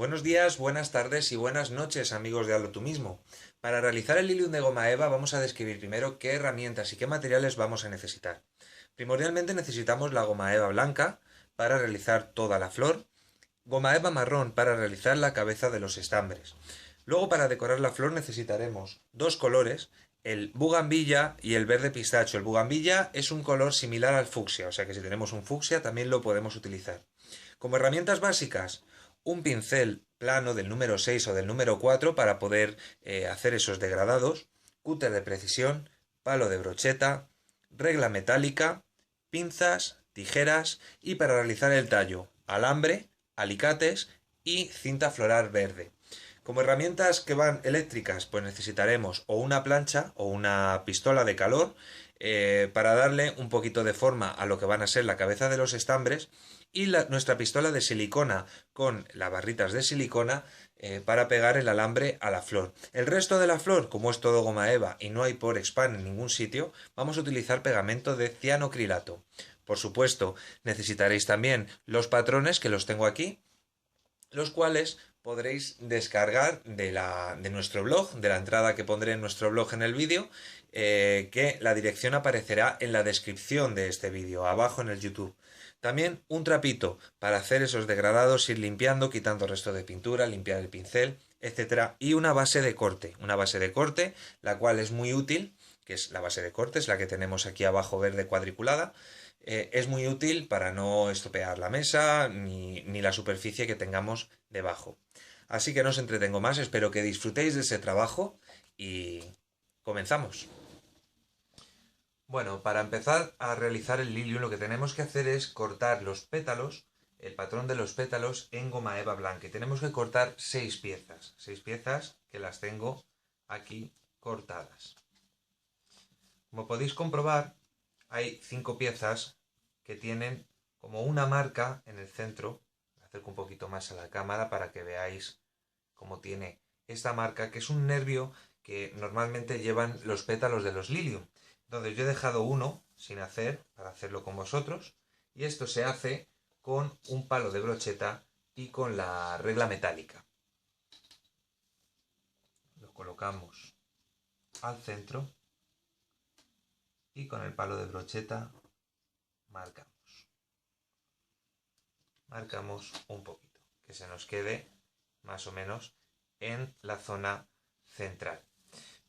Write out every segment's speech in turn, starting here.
Buenos días, buenas tardes y buenas noches, amigos de Hazlo tú mismo. Para realizar el Lilium de goma eva vamos a describir primero qué herramientas y qué materiales vamos a necesitar. Primordialmente necesitamos la goma eva blanca para realizar toda la flor, goma eva marrón para realizar la cabeza de los estambres. Luego, para decorar la flor necesitaremos dos colores, el bugambilla y el verde pistacho. El bugambilla es un color similar al fucsia, o sea que si tenemos un fucsia también lo podemos utilizar. Como herramientas básicas, un pincel plano del número 6 o del número 4 para poder hacer esos degradados, cúter de precisión, palo de brocheta, regla metálica, pinzas, tijeras y para realizar el tallo, alambre, alicates y cinta floral verde. Como herramientas que van eléctricas, pues necesitaremos o una plancha o una pistola de calor para darle un poquito de forma a lo que van a ser la cabeza de los estambres y nuestra pistola de silicona con las barritas de silicona para pegar el alambre a la flor. El resto de la flor, como es todo goma eva y no hay por expand en ningún sitio, vamos a utilizar pegamento de cianocrilato. Por supuesto, necesitaréis también los patrones que los tengo aquí, los cuales podréis descargar de nuestro blog, de la entrada que pondré en nuestro blog en el vídeo, que la dirección aparecerá en la descripción de este vídeo, abajo en el YouTube. También un trapito para hacer esos degradados, ir limpiando, quitando el resto de pintura, limpiar el pincel, etcétera. Y una base de corte, la cual es muy útil, que es la base de corte, es la que tenemos aquí abajo verde cuadriculada, es muy útil para no estropear la mesa ni la superficie que tengamos debajo. Así que no os entretengo más, espero que disfrutéis de ese trabajo y comenzamos. Bueno, para empezar a realizar el lilium lo que tenemos que hacer es cortar los pétalos, el patrón de los pétalos en goma eva blanca. Y tenemos que cortar 6 piezas que las tengo aquí cortadas. Como podéis comprobar, hay 5 piezas que tienen como una marca en el centro. Acerco un poquito más a la cámara para que veáis cómo tiene esta marca, que es un nervio que normalmente llevan los pétalos de los lilium. Entonces yo he dejado uno sin hacer para hacerlo con vosotros, y esto se hace con un palo de brocheta y con la regla metálica. Lo colocamos al centro y con el palo de brocheta marcamos. Marcamos un poquito, que se nos quede más o menos en la zona central.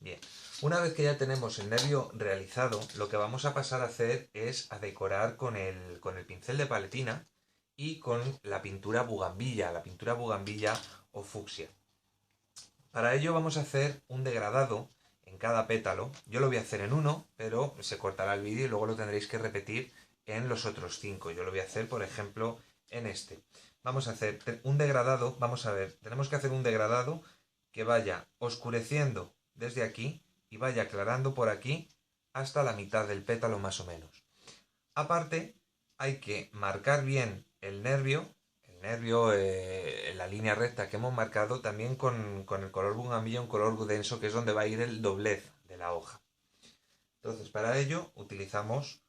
Bien, una vez que ya tenemos el nervio realizado, lo que vamos a pasar a hacer es a decorar con el pincel de paletina y con la pintura bugambilla o fucsia. Para ello vamos a hacer un degradado en cada pétalo. Yo lo voy a hacer en uno, pero se cortará el vídeo y luego lo tendréis que repetir en los otros 5. Yo lo voy a hacer, por ejemplo, en este. Vamos a hacer un degradado, vamos a ver, tenemos que hacer un degradado que vaya oscureciendo desde aquí y vaya aclarando por aquí hasta la mitad del pétalo más o menos. Aparte, hay que marcar bien en la línea recta que hemos marcado, también con el color bugambilla, un color denso, que es donde va a ir el doblez de la hoja. Entonces, para ello utilizamos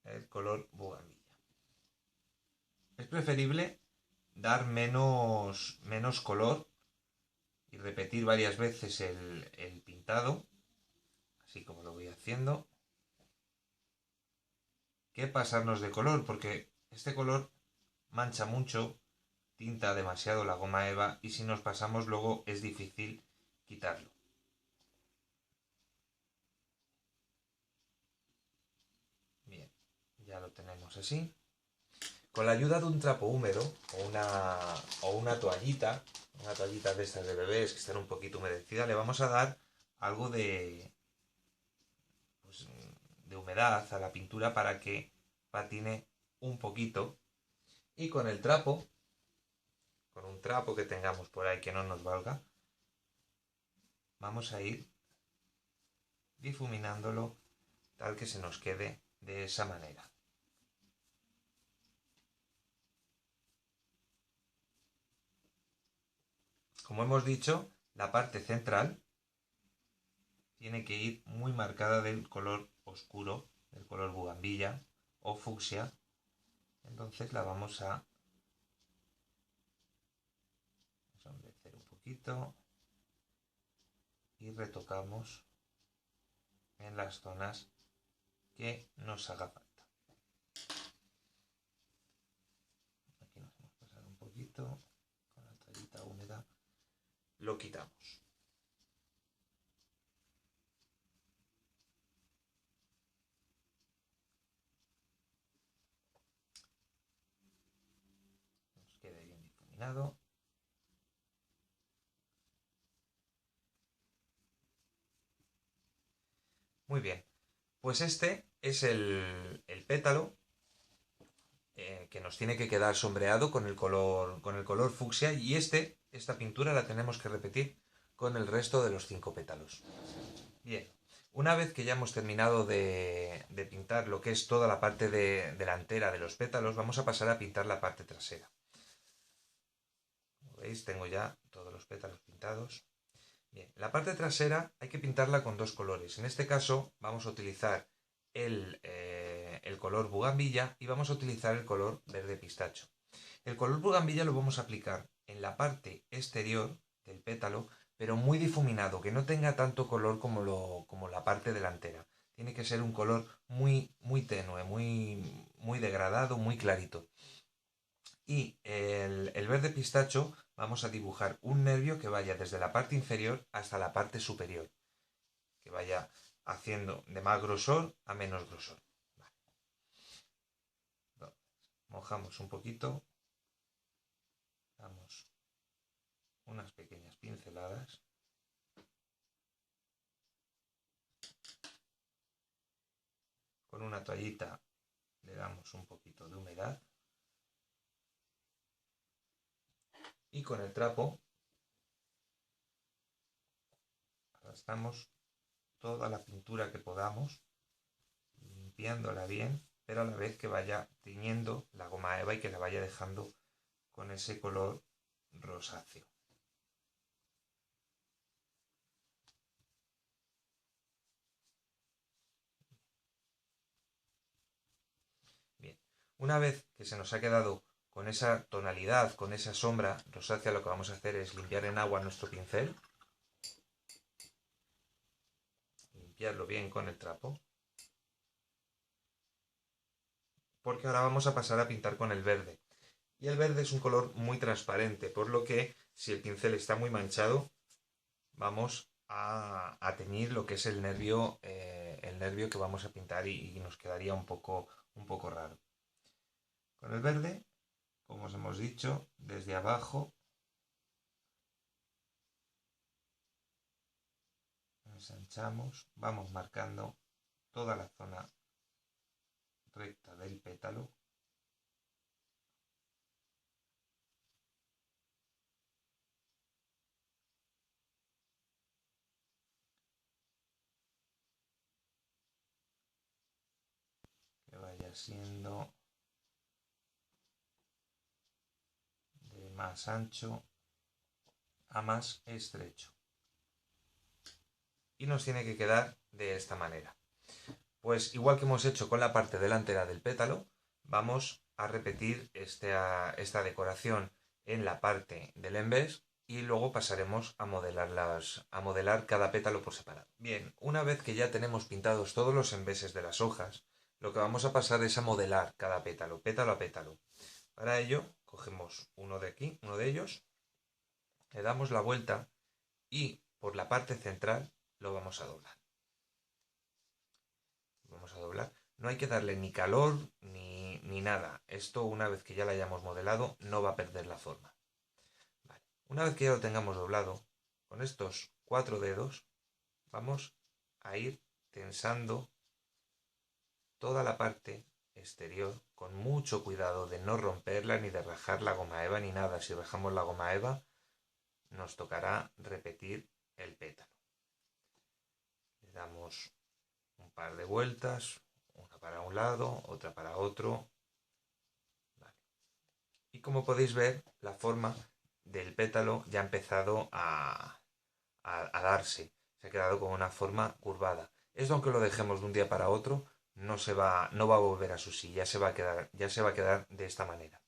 el color bugambilla. Es preferible dar menos color y repetir varias veces el pintado, así como lo voy haciendo, que pasarnos de color, porque este color mancha mucho, tinta demasiado la goma eva, y si nos pasamos luego es difícil quitarlo. Bien, ya lo tenemos así. Con la ayuda de un trapo húmedo o una toallita de estas de bebés que están un poquito humedecidas, le vamos a dar algo pues, de humedad a la pintura para que patine un poquito. Y con el trapo, con un trapo que tengamos por ahí que no nos valga, vamos a ir difuminándolo tal que se nos quede de esa manera. Como hemos dicho, la parte central tiene que ir muy marcada del color oscuro, del color bugambilla o fucsia. Entonces la vamos a hacer un poquito y retocamos en las zonas que nos haga falta. Aquí nos hemos pasado un poquito, con la toallita húmeda lo quitamos. Nos quede bien difuminado. Muy bien, pues este es el pétalo que nos tiene que quedar sombreado con el color fucsia, y esta pintura la tenemos que repetir con el resto de los 5 pétalos. Bien, una vez que ya hemos terminado de pintar lo que es toda la parte delantera de los pétalos, vamos a pasar a pintar la parte trasera. Como veis, tengo ya todos los pétalos pintados. Bien, la parte trasera hay que pintarla con 2 colores. En este caso vamos a utilizar el color bugambilla y vamos a utilizar el color verde pistacho. El color bugambilla lo vamos a aplicar en la parte exterior del pétalo, pero muy difuminado, que no tenga tanto color como la parte delantera. Tiene que ser un color muy, muy tenue, muy degradado, muy clarito. Y el verde pistacho vamos a dibujar un nervio que vaya desde la parte inferior hasta la parte superior, que vaya haciendo de más grosor a menos grosor. Vale. Mojamos un poquito, damos unas pequeñas pinceladas. Con una toallita le damos un poquito de humedad y con el trapo arrastramos toda la pintura que podamos, limpiándola bien, pero a la vez que vaya tiñendo la goma eva y que la vaya dejando con ese color rosáceo. Bien, una vez que se nos ha quedado con esa tonalidad, con esa sombra rosácea, lo que vamos a hacer es limpiar en agua nuestro pincel, limpiarlo bien con el trapo, porque ahora vamos a pasar a pintar con el verde. Y el verde es un color muy transparente, por lo que si el pincel está muy manchado, vamos a teñir lo que es el nervio que vamos a pintar y nos quedaría un poco raro. Con el verde, como os hemos dicho, desde abajo ensanchamos, vamos marcando toda la zona recta del pétalo. Que vaya siendo de más ancho a más estrecho. Y nos tiene que quedar de esta manera. Pues igual que hemos hecho con la parte delantera del pétalo, vamos a repetir esta decoración en la parte del embés y luego pasaremos a modelar cada pétalo por separado. Bien, una vez que ya tenemos pintados todos los embeses de las hojas, lo que vamos a pasar es a modelar cada pétalo, pétalo a pétalo. Para ello, cogemos uno de aquí, uno de ellos, le damos la vuelta y por la parte central lo vamos a doblar. Vamos a doblar. No hay que darle ni calor ni nada. Esto, una vez que ya lo hayamos modelado, no va a perder la forma. Vale. Una vez que ya lo tengamos doblado, con estos 4 dedos vamos a ir tensando toda la parte exterior con mucho cuidado de no romperla ni de rajar la goma eva ni nada. Si rajamos la goma eva, nos tocará repetir el pétalo. Le damos un par de vueltas, una para un lado, otra para otro. Vale. Y como podéis ver, la forma del pétalo ya ha empezado a darse. Se ha quedado con una forma curvada. Esto, aunque lo dejemos de un día para otro, no va a volver a su sitio, ya se va a quedar de esta manera.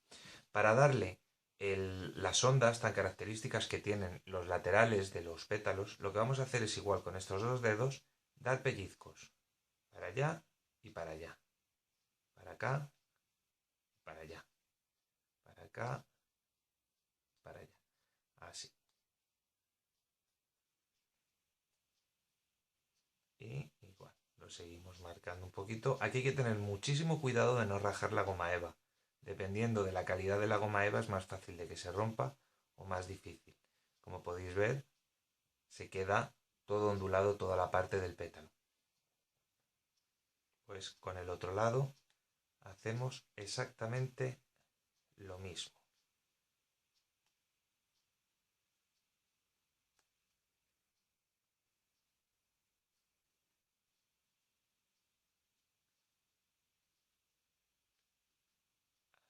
Para darle las ondas tan características que tienen los laterales de los pétalos, lo que vamos a hacer es igual con estos dos dedos, dar pellizcos para allá y para allá, para acá, para allá, para acá, para allá, así. Y igual, lo seguimos marcando un poquito. Aquí hay que tener muchísimo cuidado de no rajar la goma eva. Dependiendo de la calidad de la goma eva es más fácil de que se rompa o más difícil. Como podéis ver, se queda todo ondulado toda la parte del pétalo. Pues con el otro lado hacemos exactamente lo mismo.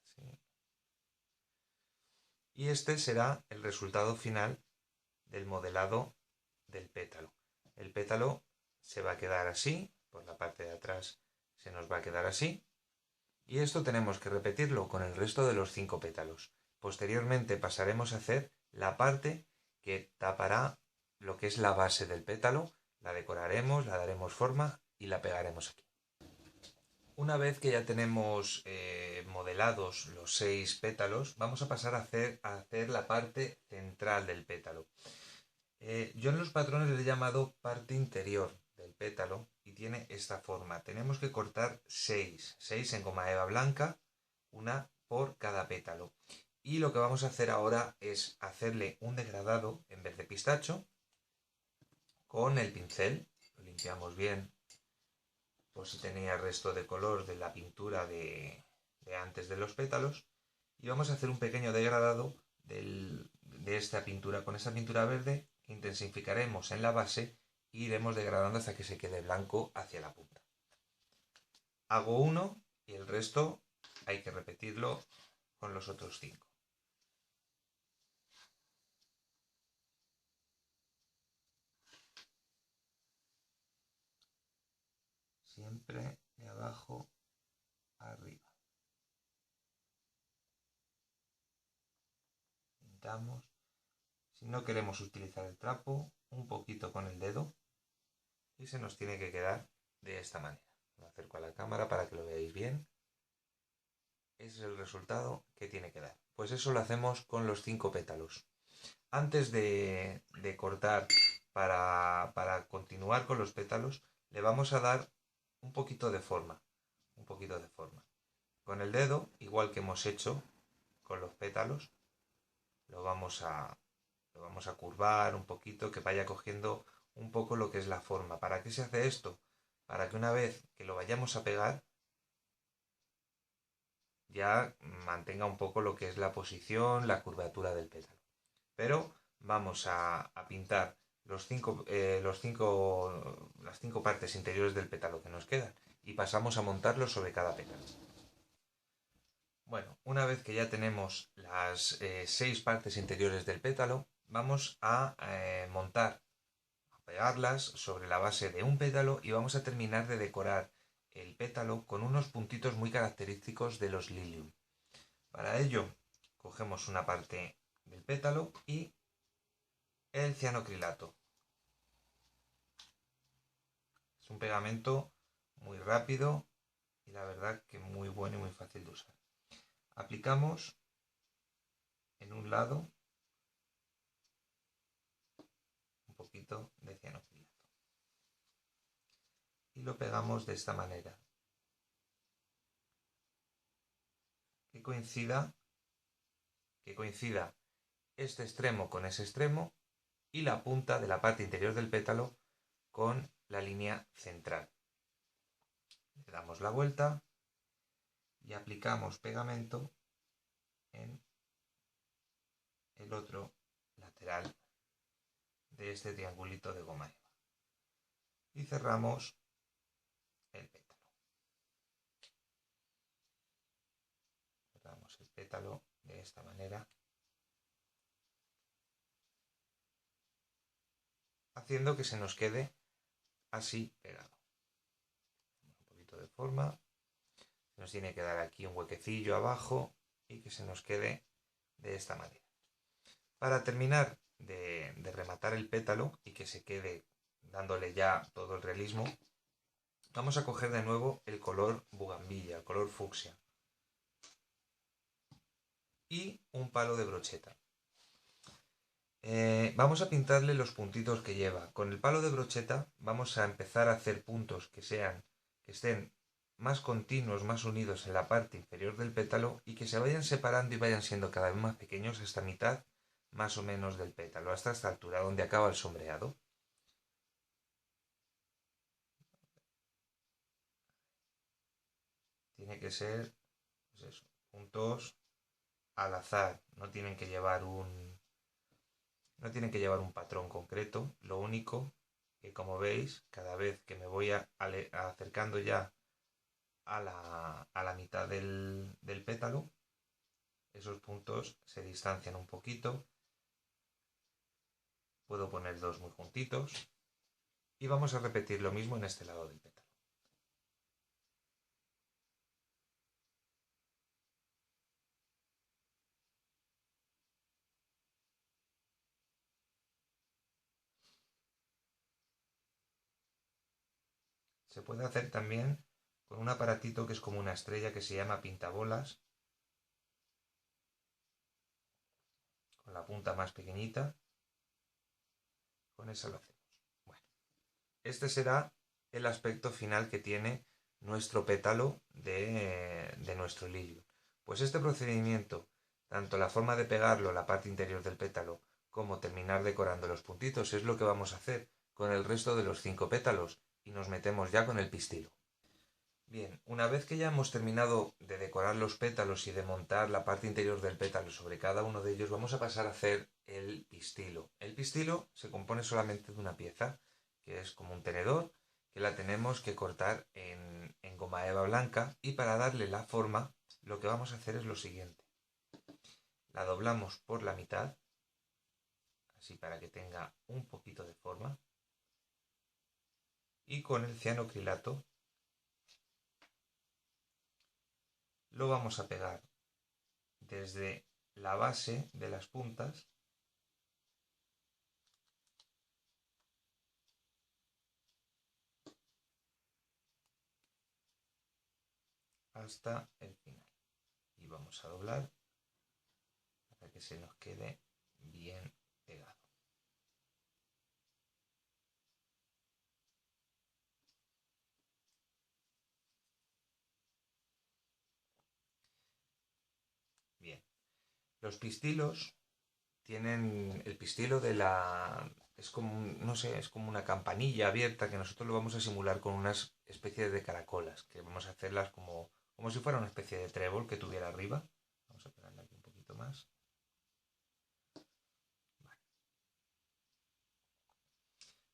Así. Y este será el resultado final del modelado del pétalo. El pétalo se va a quedar así, por la parte de atrás se nos va a quedar así. Y esto tenemos que repetirlo con el resto de los 5 pétalos. Posteriormente pasaremos a hacer la parte que tapará lo que es la base del pétalo, la decoraremos, la daremos forma y la pegaremos aquí. Una vez que ya tenemos modelados los 6 pétalos, vamos a pasar a hacer la parte central del pétalo. Yo en los patrones le he llamado parte interior del pétalo y tiene esta forma. Tenemos que cortar 6 en goma eva blanca, una por cada pétalo. Y lo que vamos a hacer ahora es hacerle un degradado en verde pistacho con el pincel. Lo limpiamos bien por si tenía resto de color de la pintura de antes de los pétalos. Y vamos a hacer un pequeño degradado de esta pintura con esta pintura verde que intensificaremos en la base e iremos degradando hasta que se quede blanco hacia la punta. Hago uno y el resto hay que repetirlo con los otros 5. Siempre de abajo a arriba. Pintamos. Si no queremos utilizar el trapo, un poquito con el dedo y se nos tiene que quedar de esta manera. Lo acerco a la cámara para que lo veáis bien. Ese es el resultado que tiene que dar. Pues eso lo hacemos con los 5 pétalos. Antes de cortar para continuar con los pétalos, le vamos a dar un poquito de forma. Un poquito de forma. Con el dedo, igual que hemos hecho con los pétalos, lo vamos a curvar un poquito, que vaya cogiendo un poco lo que es la forma. ¿Para qué se hace esto? Para que una vez que lo vayamos a pegar, ya mantenga un poco lo que es la posición, la curvatura del pétalo. Pero vamos a pintar las 5 partes interiores del pétalo que nos quedan y pasamos a montarlo sobre cada pétalo. Bueno, una vez que ya tenemos las 6 partes interiores del pétalo, vamos a montar, a pegarlas sobre la base de un pétalo y vamos a terminar de decorar el pétalo con unos puntitos muy característicos de los lilium. Para ello, cogemos una parte del pétalo y el cianocrilato. Es un pegamento muy rápido y la verdad que muy bueno y muy fácil de usar. Aplicamos en un lado un poquito de cianocrilato y lo pegamos de esta manera, que coincida este extremo con ese extremo y la punta de la parte interior del pétalo con la línea central. Le damos la vuelta y aplicamos pegamento en el otro lateral de este triangulito de goma eva y cerramos el pétalo. Cerramos el pétalo de esta manera, haciendo que se nos quede así pegado. Un poquito de forma, nos tiene que dar aquí un huequecillo abajo y que se nos quede de esta manera. Para terminar de rematar el pétalo y que se quede dándole ya todo el realismo, vamos a coger de nuevo el color bugambilla, el color fucsia, y un palo de brocheta. Vamos a pintarle los puntitos que lleva. Con el palo de brocheta vamos a empezar a hacer puntos que estén más continuos, más unidos en la parte inferior del pétalo y que se vayan separando y vayan siendo cada vez más pequeños hasta mitad más o menos del pétalo, hasta esta altura donde acaba el sombreado. Tiene que ser, pues eso, puntos al azar, no tienen que llevar un patrón concreto. Lo único que, como veis, cada vez que me voy acercando ya a la mitad del pétalo, esos puntos se distancian un poquito. Puedo poner dos muy juntitos y vamos a repetir lo mismo en este lado del pétalo. Se puede hacer también con un aparatito que es como una estrella que se llama pintabolas, con la punta más pequeñita. Con esa lo hacemos. Bueno, este será el aspecto final que tiene nuestro pétalo de nuestro lirio. Pues este procedimiento, tanto la forma de pegarlo, la parte interior del pétalo, como terminar decorando los puntitos, es lo que vamos a hacer con el resto de los 5 pétalos y nos metemos ya con el pistilo. Bien, una vez que ya hemos terminado de decorar los pétalos y de montar la parte interior del pétalo sobre cada uno de ellos, vamos a pasar a hacer el pistilo. El pistilo se compone solamente de una pieza, que es como un tenedor, que la tenemos que cortar en goma eva blanca, y para darle la forma lo que vamos a hacer es lo siguiente. La doblamos por la mitad, así para que tenga un poquito de forma, y con el cianocrilato lo vamos a pegar desde la base de las puntas hasta el final. Y vamos a doblar para que se nos quede bien pegado. Bien. Los pistilos tienen el pistilo de la... Es como, no sé, es como una campanilla abierta que nosotros lo vamos a simular con una especie de caracolas, que vamos a hacerlas como si fuera una especie de trébol que tuviera arriba. Vamos a pegarle aquí un poquito más. Vale.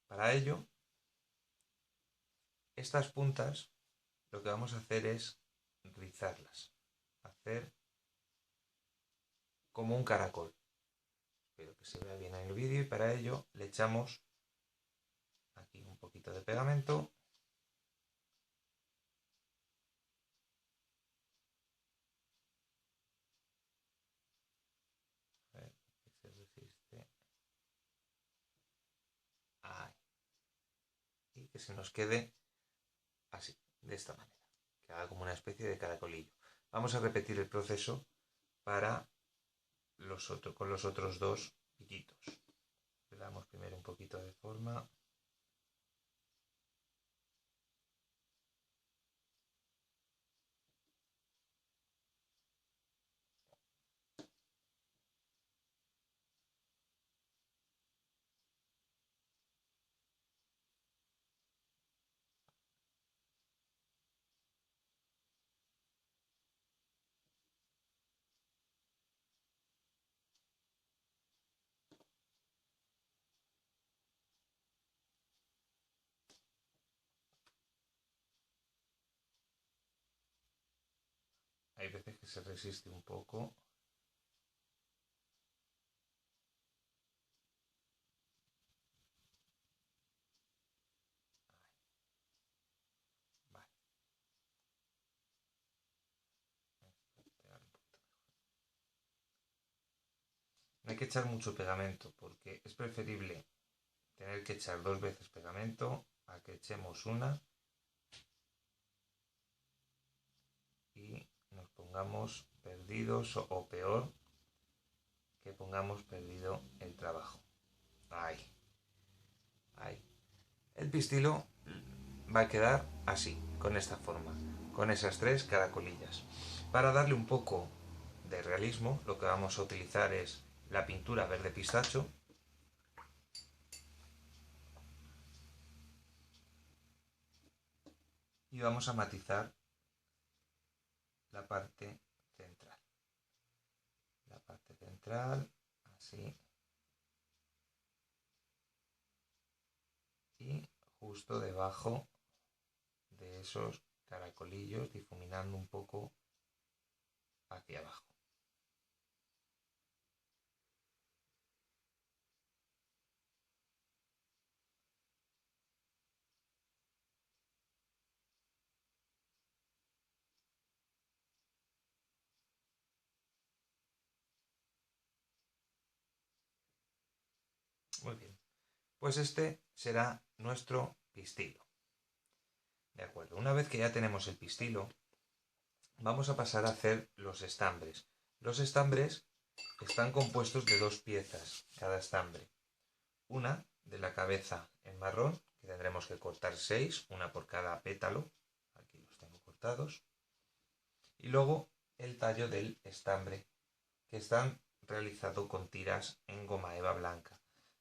Para ello, estas puntas lo que vamos a hacer es rizarlas, hacer como un caracol. Espero que se vea bien en el vídeo, y para ello le echamos aquí un poquito de pegamento. A ver, que se resiste. Ahí. Y que se nos quede así, de esta manera, que haga como una especie de caracolillo. Vamos a repetir el proceso para con los otros dos piquitos. Le damos primero un poquito de forma. Hay veces que se resiste un poco. Vale. No hay que echar mucho pegamento porque es preferible tener que echar 2 veces pegamento a que echemos una y nos pongamos perdidos o peor, que pongamos perdido el trabajo. Ahí, ahí. El pistilo va a quedar así, con esta forma, con esas 3 caracolillas. Para darle un poco de realismo, lo que vamos a utilizar es la pintura verde pistacho y vamos a matizar la parte central. La parte central, así. Y justo debajo de esos caracolillos, difuminando un poco hacia abajo. Muy bien. Pues este será nuestro pistilo. De acuerdo. Una vez que ya tenemos el pistilo, vamos a pasar a hacer los estambres. Los estambres están compuestos de 2 piezas cada estambre. Una de la cabeza en marrón, que tendremos que cortar 6, una por cada pétalo. Aquí los tengo cortados. Y luego el tallo del estambre, que están realizado con tiras en goma eva blanca.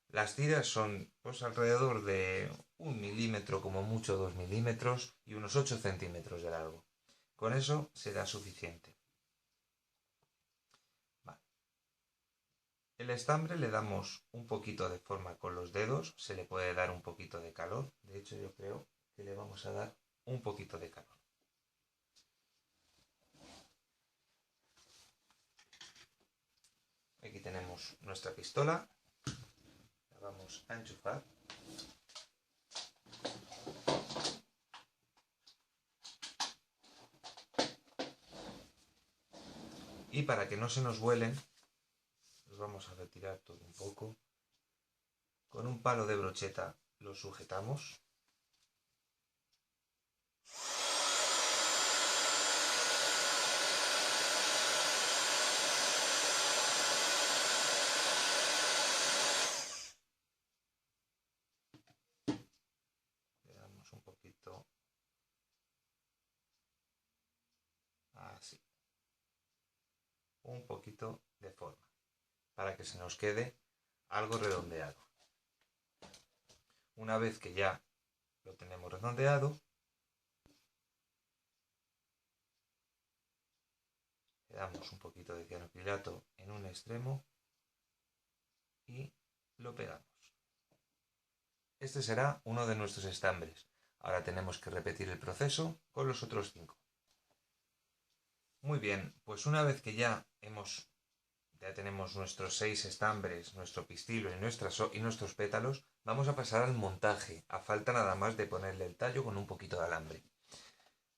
Las tiras son pues alrededor de 1 milímetro, como mucho 2 milímetros, y unos 8 centímetros de largo. Con eso será suficiente. Vale. El estambre le damos un poquito de forma con los dedos, se le puede dar un poquito de calor. De hecho, yo creo que le vamos a dar un poquito de calor. Aquí tenemos nuestra pistola. La vamos a enchufar. Y para que no se nos vuelen, los vamos a retirar todo un poco. Con un palo de brocheta lo sujetamos. Le damos un poquito así. Un poquito de forma. Para que se nos quede algo redondeado. Una vez que ya lo tenemos redondeado, le damos un poquito de cianocrilato en un extremo y lo pegamos. Este será uno de nuestros estambres. Ahora tenemos que repetir el proceso con los otros 5. Muy bien, pues una vez que ya tenemos nuestros 6 estambres, nuestro pistilo y nuestros pétalos, vamos a pasar al montaje, a falta nada más de ponerle el tallo con un poquito de alambre.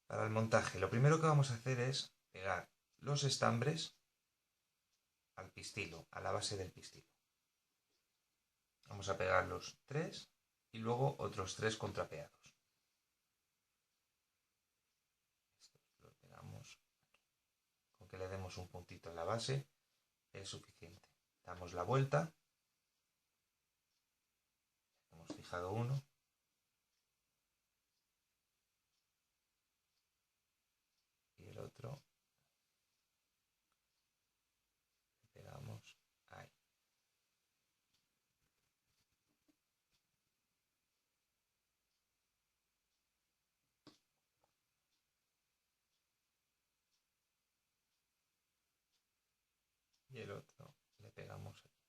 Para el montaje, lo primero que vamos a hacer es pegar los estambres al pistilo, a la base del pistilo. Vamos a pegar los 3 y luego otros 3 contrapeados. Estos los pegamos aquí. Con que le demos un puntito en la base es suficiente. Damos la vuelta. Hemos fijado uno. Y el otro. Le pegamos ahí. Y el otro le pegamos aquí.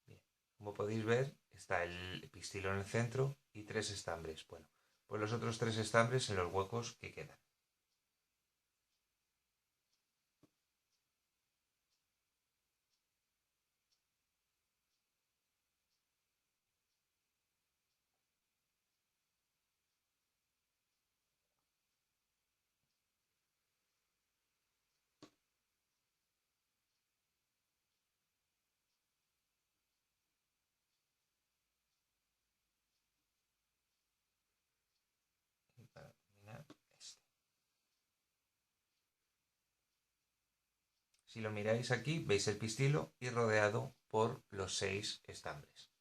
Bien. Como podéis ver, está el pistilo en el centro y 3 estambres. Bueno, pues los otros 3 estambres en los huecos que quedan. Si lo miráis aquí, veis el pistilo y rodeado por los 6 estambres.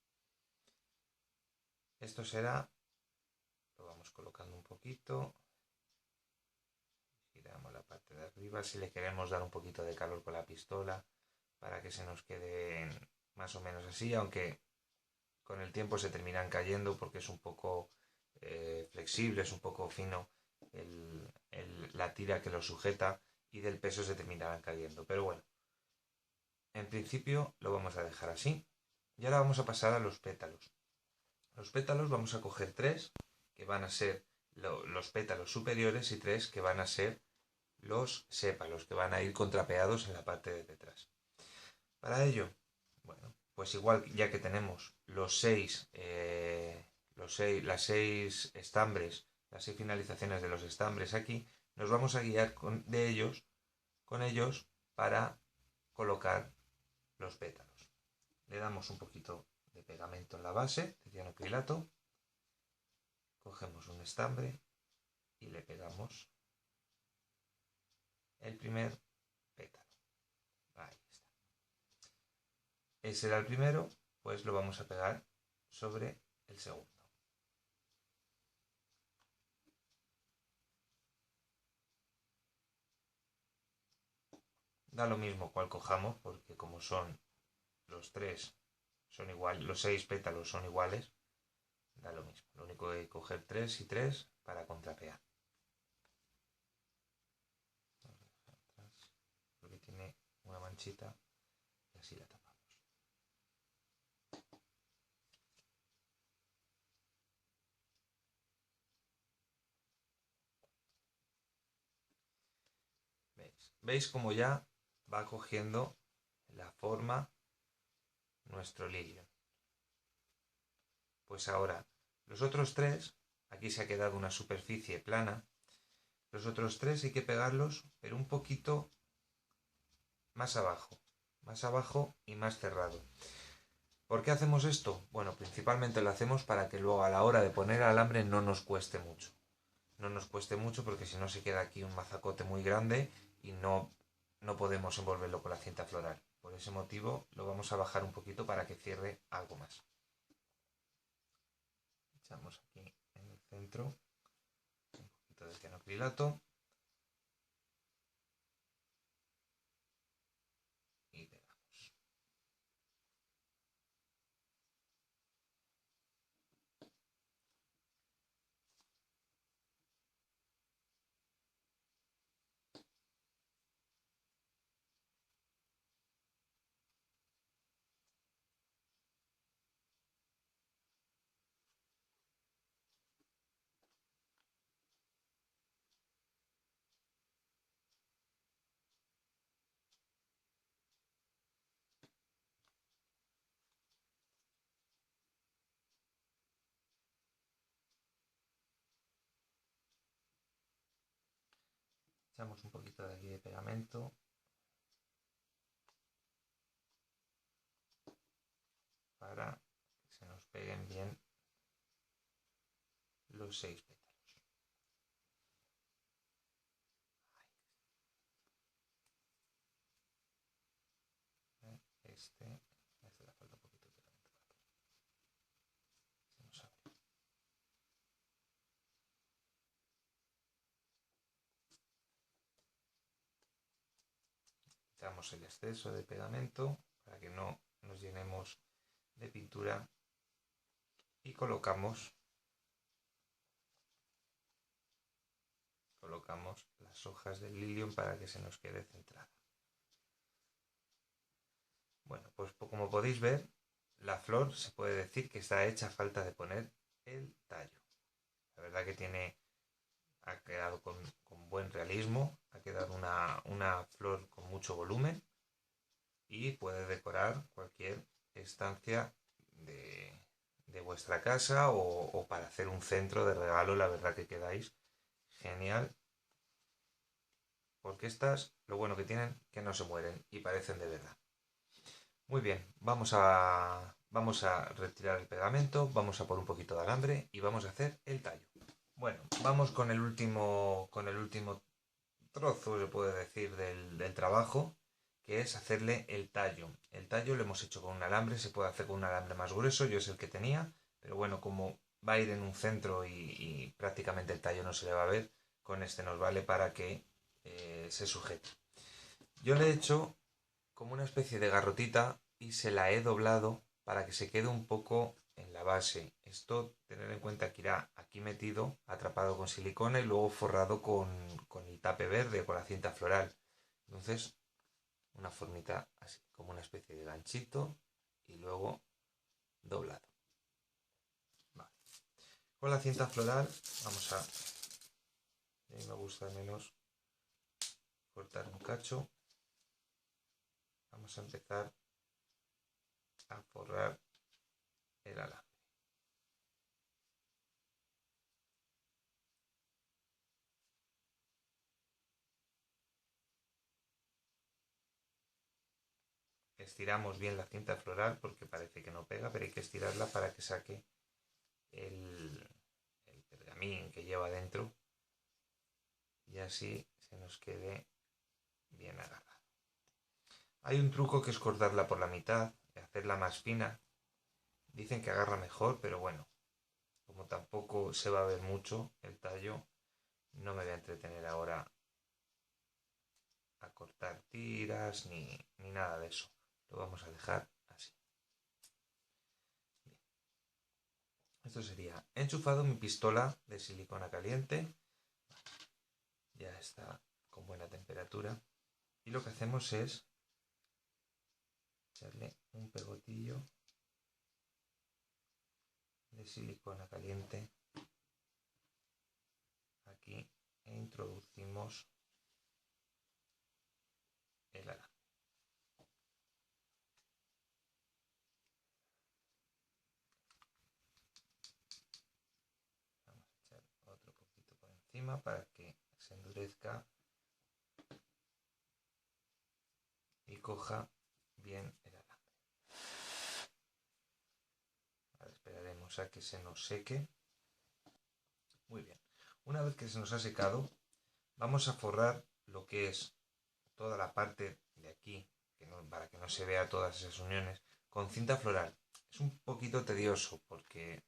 Esto será, lo vamos colocando un poquito, giramos la parte de arriba, si le queremos dar un poquito de calor con la pistola para que se nos quede más o menos así, aunque con el tiempo se terminan cayendo porque es un poco flexible, es un poco fino la tira que lo sujeta y del peso se terminarán cayendo. Pero bueno, en principio lo vamos a dejar así. Y ahora vamos a pasar a los pétalos. Los pétalos vamos a coger 3 que van a ser los pétalos superiores y 3 que van a ser los sépalos, que van a ir contrapeados en la parte de detrás. Para ello, bueno, pues igual ya que tenemos las 6 estambres, las 6 finalizaciones de los estambres aquí, nos vamos a guiar con ellos para colocar los pétalos. Le damos un poquito de pegamento en la base de cianocrilato, cogemos un estambre y le pegamos el primer pétalo. Ahí está. Ese era el primero, pues lo vamos a pegar sobre el segundo. Da lo mismo cual cojamos, porque como son los 3 son iguales, los 6 pétalos son iguales, da lo mismo. Lo único que hay que coger 3 y 3 para contrapear. Porque tiene una manchita y así la tapamos. ¿Veis cómo ya va cogiendo la forma nuestro lirio? Pues ahora, los otros 3, aquí se ha quedado una superficie plana, los otros 3 hay que pegarlos, pero un poquito más abajo y más cerrado. ¿Por qué hacemos esto? Bueno, principalmente lo hacemos para que luego a la hora de poner alambre no nos cueste mucho. No nos cueste mucho porque si no se queda aquí un mazacote muy grande y no podemos envolverlo con la cinta floral. Por ese motivo lo vamos a bajar un poquito para que cierre algo más. Echamos aquí en el centro un poquito de cianocrilato y pegamos. Echamos un poquito de aquí de pegamento para que se nos peguen bien los 6 pétalos. Este le falta un poquito de pegamento. Vamos a ver. Quitamos el exceso de pegamento para que no nos llenemos de pintura y colocamos las hojas del lilium para que se nos quede centrada. Bueno, pues como podéis ver, la flor se puede decir que está hecha a falta de poner el tallo. La verdad que ha quedado con buen realismo, ha quedado una flor con mucho volumen y puede decorar cualquier estancia de vuestra casa o para hacer un centro de regalo. La verdad que quedáis genial, porque estas, lo bueno que tienen, que no se mueren y parecen de verdad. Muy bien, vamos a retirar el pegamento, vamos a por un poquito de alambre y vamos a hacer el tallo. Bueno, vamos con el último trozo, se puede decir, del trabajo, que es hacerle el tallo. El tallo lo hemos hecho con un alambre, se puede hacer con un alambre más grueso, yo es el que tenía, pero bueno, como va a ir en un centro y prácticamente el tallo no se le va a ver, con este nos vale para que se sujete. Yo le he hecho como una especie de garrotita y se la he doblado para que se quede un poco en la base. Esto, tener en cuenta que irá aquí metido, atrapado con silicona y luego forrado con el tape verde, con la cinta floral. Entonces, una formita así, como una especie de ganchito y luego doblado. Vale. Con la cinta floral vamos a, a mí me gusta menos cortar un cacho. Vamos a empezar a forrar el alambre. Estiramos bien la cinta floral porque parece que no pega, pero hay que estirarla para que saque el pergamín que lleva dentro y así se nos quede bien agarrado. Hay un truco que es cortarla por la mitad y hacerla más fina. Dicen que agarra mejor, pero bueno, como tampoco se va a ver mucho el tallo, no me voy a entretener ahora a cortar tiras ni nada de eso. Lo vamos a dejar así. Bien. Esto sería, he enchufado mi pistola de silicona caliente. Ya está con buena temperatura. Y lo que hacemos es echarle un pegotillo de silicona caliente aquí e introducimos el alambre. Vamos a echar otro poquito por encima para que se endurezca y coja bien el alambre. Ahora esperaremos a que se nos seque. Muy bien. Una vez que se nos ha secado, vamos a forrar lo que es toda la parte de aquí, para que no se vea todas esas uniones, con cinta floral. Es un poquito tedioso porque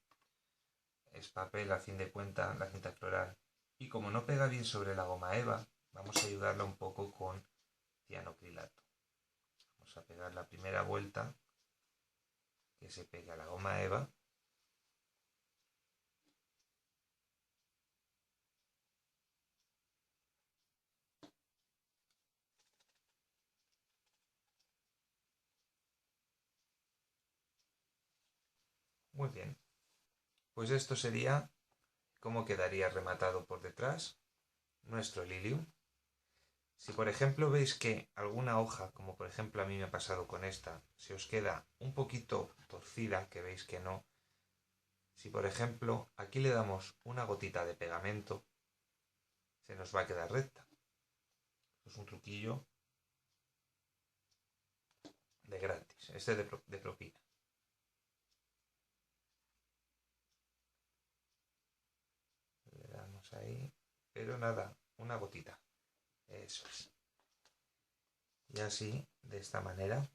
es papel a fin de cuentas, la cinta floral. Y como no pega bien sobre la goma eva, vamos a ayudarla un poco con cianocrilato. Vamos a pegar la primera vuelta que se pegue a la goma eva. Muy bien. Pues esto sería cómo quedaría rematado por detrás nuestro lilium. Si por ejemplo veis que alguna hoja, como por ejemplo a mí me ha pasado con esta, se os queda un poquito torcida, que veis que no, si por ejemplo aquí le damos una gotita de pegamento, se nos va a quedar recta. Es un truquillo de gratis, este de propina. Le damos ahí, pero nada, una gotita. Eso es. Y así, de esta manera,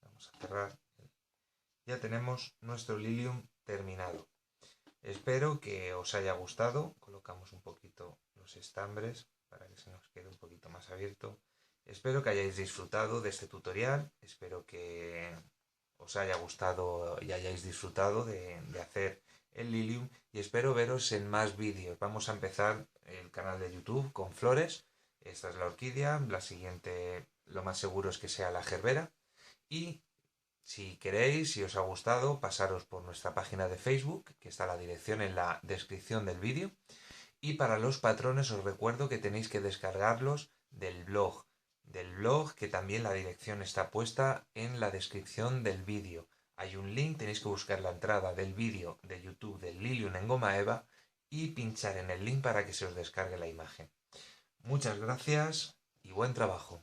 vamos a cerrar. Ya tenemos nuestro lilium terminado. Espero que os haya gustado. Colocamos un poquito los estambres para que se nos quede un poquito más abierto. Espero que hayáis disfrutado de este tutorial. Espero que os haya gustado y hayáis disfrutado de hacer el lilium. Y espero veros en más vídeos. Vamos a empezar el canal de YouTube con flores. Esta es la orquídea. La siguiente, lo más seguro es que sea la gerbera. Y si queréis, si os ha gustado, pasaros por nuestra página de Facebook, que está la dirección en la descripción del vídeo. Y para los patrones os recuerdo que tenéis que descargarlos del blog. Que también la dirección está puesta en la descripción del vídeo. Hay un link, tenéis que buscar la entrada del vídeo de YouTube del Lilium en goma eva y pinchar en el link para que se os descargue la imagen. Muchas gracias y buen trabajo.